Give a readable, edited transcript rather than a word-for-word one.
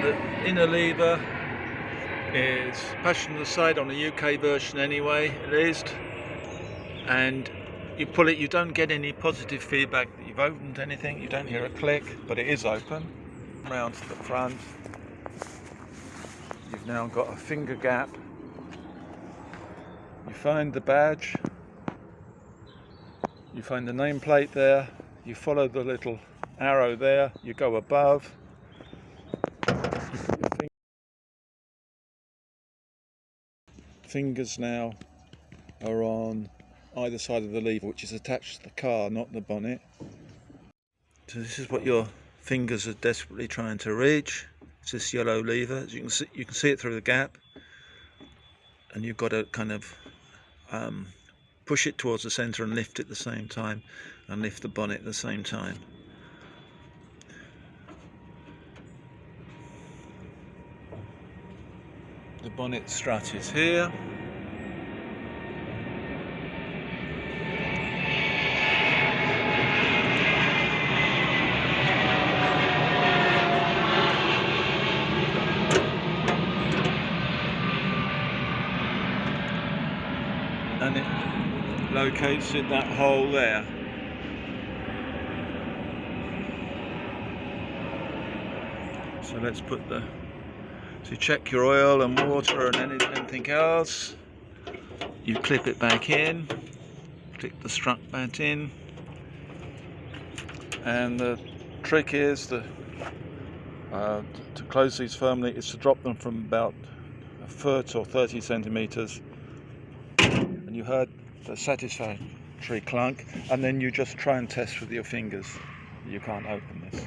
the inner lever is passenger side on the UK version anyway, at least, and you pull it, you don't get any positive feedback that you've opened anything, you don't hear a click, but it is open. Round to the front, you've now got a finger gap. You find the badge, you find the nameplate there, you follow the little arrow there, you go above, your fingers now are on either side of the lever, which is attached to the car, not the bonnet. So this is what your fingers are desperately trying to reach. It's this yellow lever. As you can see it through the gap, and you've got to kind of push it towards the centre and lift it at the same time, and lift the bonnet at the same time. The bonnet strut is here. And it locates in that hole there. So let's put so you check your oil and water and anything else. You clip it back in, clip the strut back in, and the trick is to close these firmly is to drop them from about a foot or 30 centimeters. And you heard the satisfactory clunk, and then you just try and test with your fingers. You can't open this.